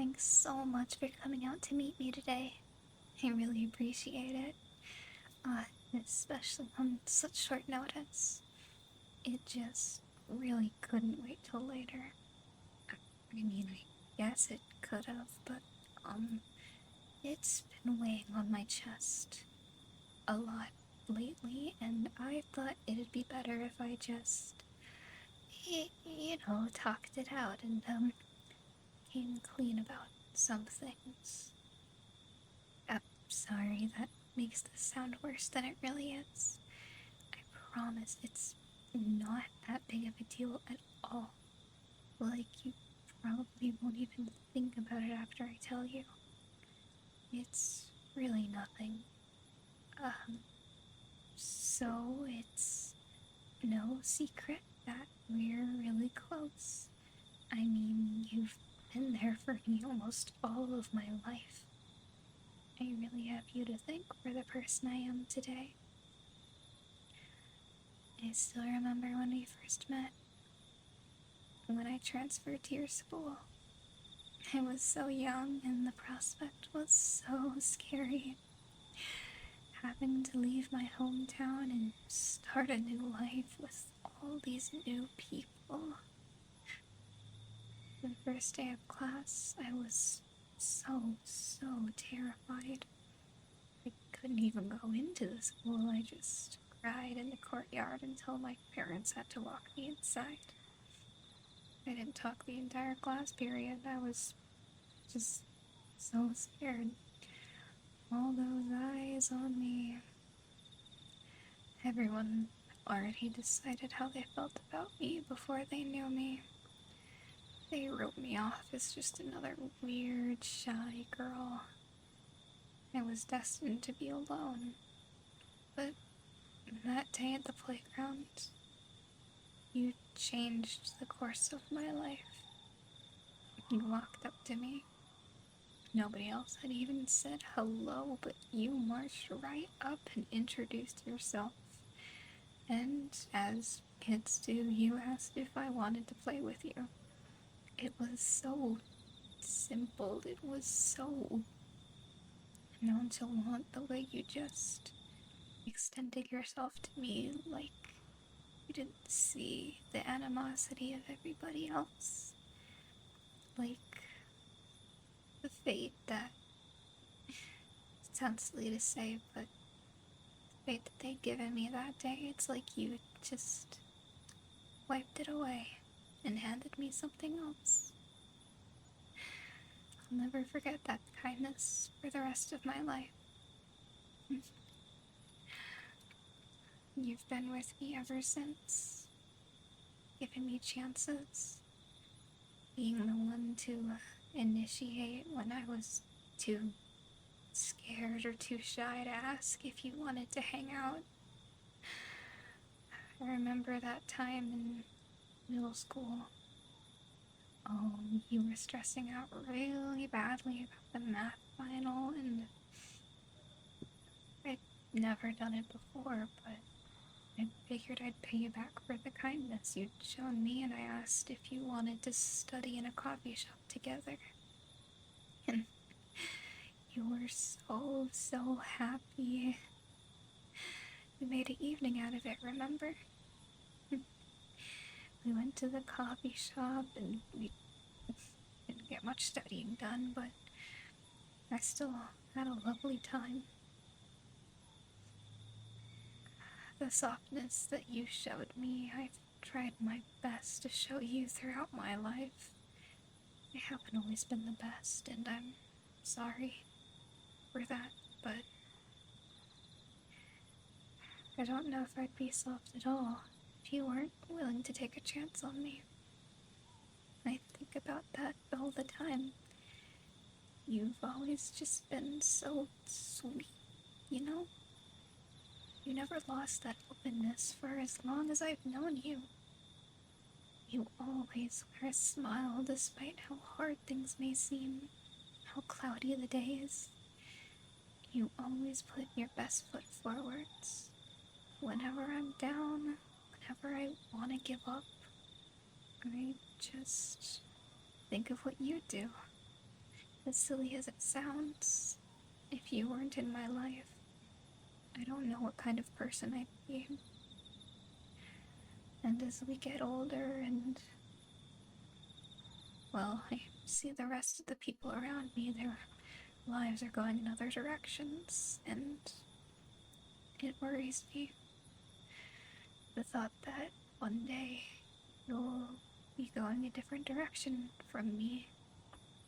thanks so much for coming out to meet me today. I really appreciate it. Uh, Especially on such short notice. It just really couldn't wait till later. I guess it could have, but, it's been weighing on my chest a lot lately, and I thought it'd be better if I just, talked it out and, came clean about some things. Sorry, that makes this sound worse than it really is. I promise it's not that big of a deal at all. Like, you probably won't even think about it after I tell you. It's really nothing. Um, so it's no secret that we're really close. I mean, you've been there for me almost all of my life. I really have you to thank for the person I am today. I still remember when we first met, when I transferred to your school. I was so young and the prospect was so scary. Having to leave my hometown and start a new life with all these new people. The first day of class, I was so terrified. I couldn't even go into the school. I just cried in the courtyard until my parents had to walk me inside. I didn't talk the entire class period. I was just so scared. All those eyes on me. Everyone already decided how they felt about me before they knew me. They wrote me off as just another weird, shy girl. I was destined to be alone. But that day at the playground, you changed the course of my life. You walked up to me. Nobody else had even said hello, but you marched right up and introduced yourself. And as kids do, you asked if I wanted to play with you. It was so simple. It was so nonchalant the way you just extended yourself to me, like you didn't see the animosity of everybody else. Like the fate that, it sounds silly to say, but the fate that they'd given me that day, it's like you just wiped it away and handed me something else. I'll never forget that kindness for the rest of my life. You've been with me ever since, giving me chances, being the one to initiate when I was too scared or too shy to ask if you wanted to hang out. I remember that time in middle school. Oh, you were stressing out really badly about the math final, and I'd never done it before, but I figured I'd pay you back for the kindness you'd shown me, and I asked if you wanted to study in a coffee shop together. And you were so happy. We made an evening out of it, remember? We went to the coffee shop and we didn't get much studying done, but I still had a lovely time. The softness that you showed me, I've tried my best to show you throughout my life. I haven't always been the best, and I'm sorry for that, but I don't know if I'd be soft at all if you weren't willing to take a chance on me. I think about that all the time. You've always just been so sweet, you know? You never lost that openness for as long as I've known you. You always wear a smile despite how hard things may seem, how cloudy the day is. You always put your best foot forwards. Whenever I'm down, whenever I want to give up, I just think of what you do. as silly as it sounds, if you weren't in my life, I don't know what kind of person I'd be. And as we get older and, well, I see the rest of the people around me, their lives are going in other directions, and it worries me. The thought that one day you'll be going a different direction from me.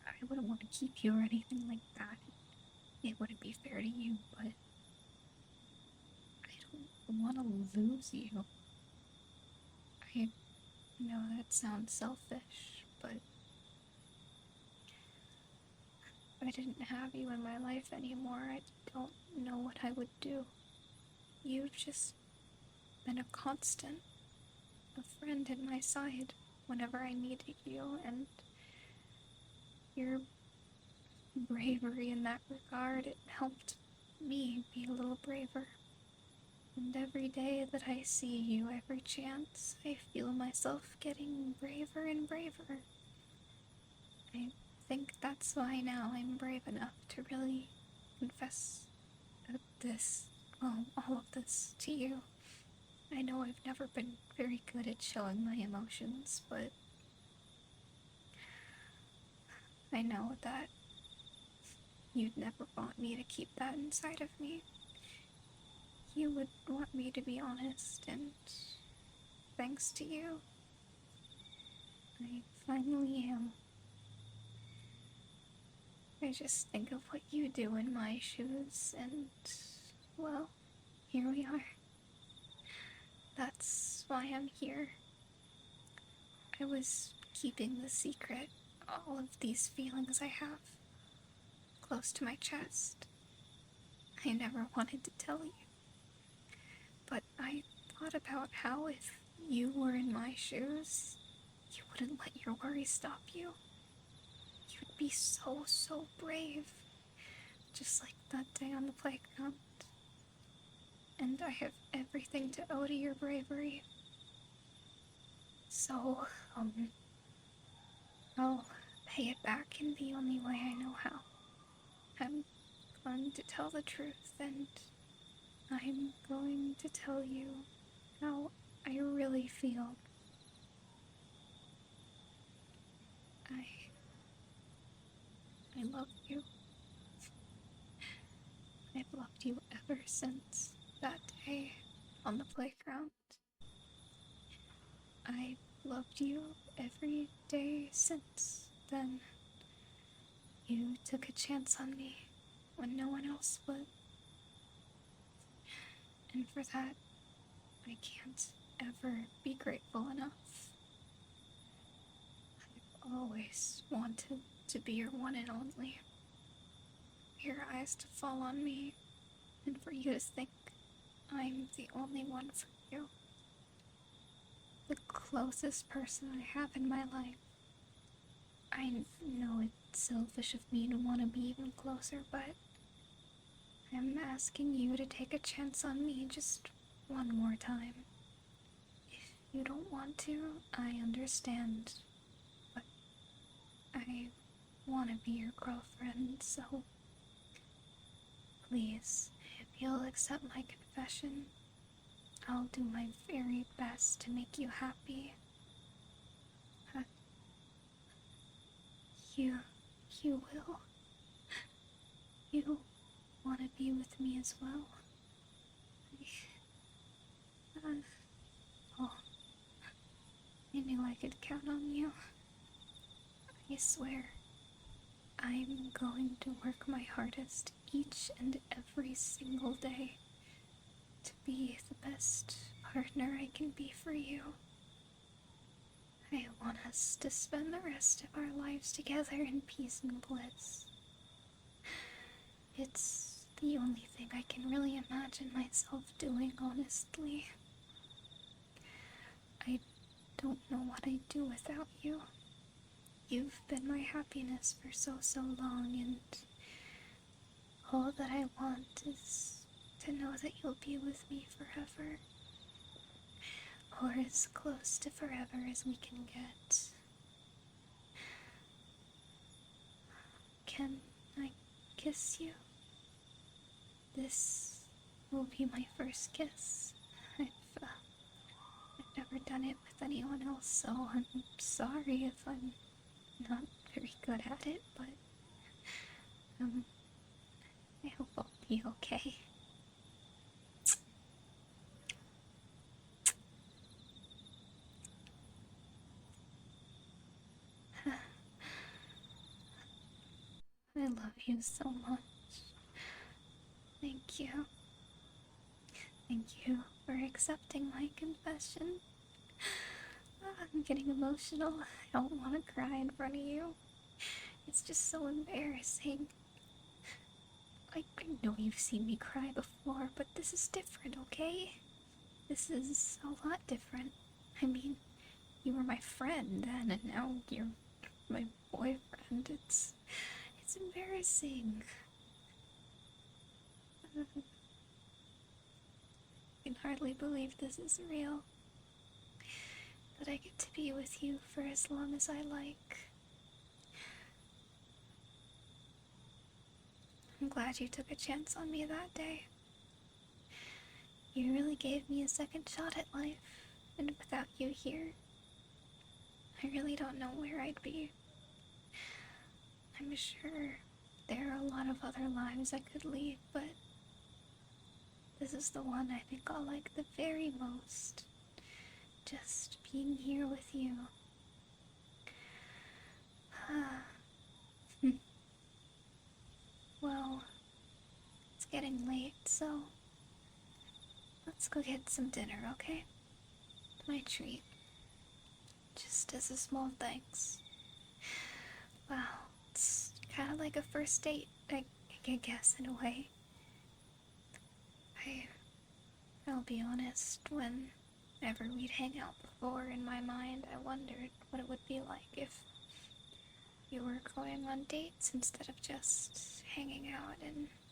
I wouldn't want to keep you or anything like that. It wouldn't be fair to you, but I don't want to lose you. I know that sounds selfish, but if I didn't have you in my life anymore, I don't know what I would do. You've just been a constant, a friend at my side whenever I needed you, and your bravery in that regard, it helped me be a little braver. And every day that I see you, every chance, I feel myself getting braver and braver. I think that's why now I'm brave enough to really confess all of this to you. I know I've never been very good at showing my emotions, but I know that you'd never want me to keep that inside of me. You would want me to be honest, and thanks to you, I finally am. I just think of what you do in my shoes, and, well, here we are. That's why I'm here. I was keeping the secret, all of these feelings I have, close to my chest. I never wanted to tell you. But I thought about how if you were in my shoes, you wouldn't let your worries stop you. You'd be so, so brave. Just like that day on the playground. And I have everything to owe to your bravery. So, I'll pay it back in the only way I know how. I'm going to tell the truth, and I'm going to tell you how I really feel. I love you. I've loved you ever since that day on the playground. I've loved you every day since then. You took a chance on me when no one else would. And for that, I can't ever be grateful enough. I've always wanted to be your one and only. For your eyes to fall on me, and for you to think I'm the only one for you. The closest person I have in my life. I know it's selfish of me to want to be even closer, but I'm asking you to take a chance on me just one more time. If you don't want to, I understand, but I want to be your girlfriend, so please, if you'll accept my confession, I'll do my very best to make you happy. You will. You want to be with me as well. Oh, I knew I could count on you. I swear, I'm going to work my hardest each and every single day to be the best partner I can be for you. I want us to spend the rest of our lives together in peace and bliss. It's the only thing I can really imagine myself doing, honestly. I don't know what I'd do without you. You've been my happiness for so, so long, and all that I want is to know that you'll be with me forever. Or as close to forever as we can get. can I kiss you? This will be my first kiss. I've never done it with anyone else, so I'm sorry if I'm not very good at it, but I hope I'll be okay. I love you so much. Thank you. Thank you for accepting my confession. I'm getting emotional. I don't want to cry in front of you. It's just so embarrassing. I know you've seen me cry before, but this is different, okay? This is a lot different. I mean, you were my friend then, and now you're my boyfriend. It's embarrassing. I can hardly believe this is real. That I get to be with you for as long as I like. I'm glad you took a chance on me that day. You really gave me a second shot at life, and without you here, I really don't know where I'd be. I'm sure there are a lot of other lives I could lead, but this is the one I think I'll like the very most. Just being here with you. Well, it's getting late, so let's go get some dinner, okay? My treat. Just as a small thanks. Wow, it's kind of like a first date, I guess, in a way. I'll be honest, whenever we'd hang out before, in my mind, I wondered what it would be like if you were going on dates instead of just hanging out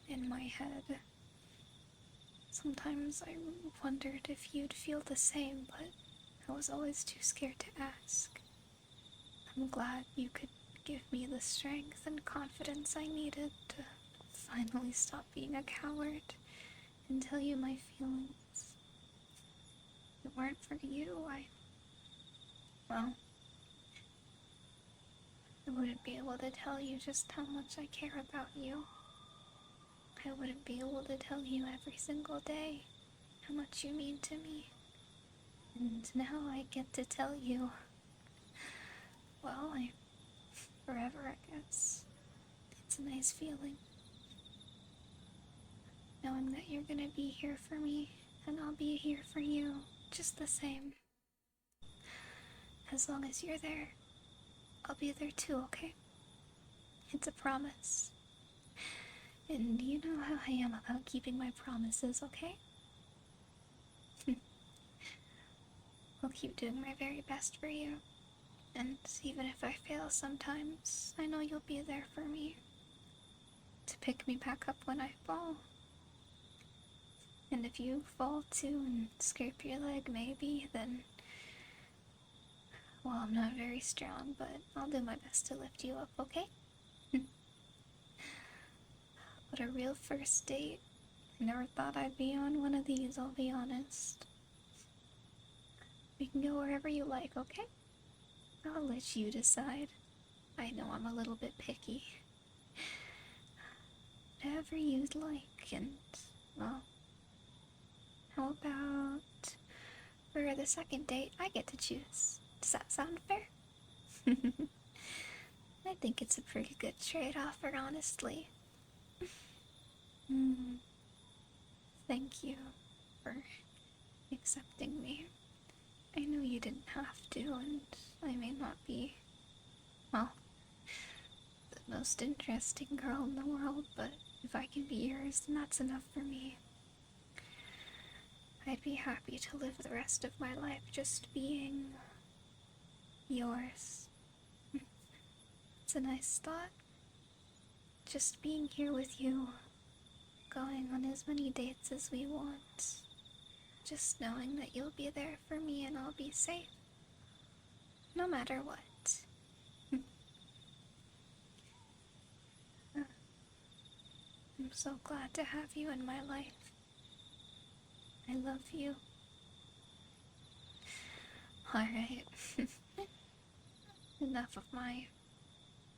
in my head. Sometimes I wondered if you'd feel the same, but I was always too scared to ask. I'm glad you could give me the strength and confidence I needed to finally stop being a coward and tell you my feelings. If it weren't for you, I wouldn't be able to tell you just how much I care about you. I wouldn't be able to tell you every single day how much you mean to me. And now I get to tell you. Well, forever, I guess. It's a nice feeling. Knowing that you're gonna be here for me, and I'll be here for you, just the same. As long as you're there, I'll be there too, okay? It's a promise. And you know how I am about keeping my promises, okay? I'll keep doing my very best for you. And even if I fail sometimes, I know you'll be there for me. To pick me back up when I fall. And if you fall too and scrape your leg maybe, then... well, I'm not very strong, but I'll do my best to lift you up, okay? What a real first date. I never thought I'd be on one of these, I'll be honest. We can go wherever you like, okay? I'll let you decide. I know I'm a little bit picky. Whatever you'd like, and, well, how about for the second date, I get to choose. Does that sound fair? I think it's a pretty good trade-offer, honestly. Thank you for accepting me. I know you didn't have to, and I may not be, well, the most interesting girl in the world, but if I can be yours, then that's enough for me. I'd be happy to live the rest of my life just being yours. It's a nice thought. Just being here with you, going on as many dates as we want. Just knowing that you'll be there for me and I'll be safe. No matter what. so glad to have you in my life. I love you. Alright. Enough of my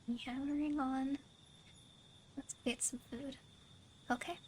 yammering on. Let's get some food. Okay?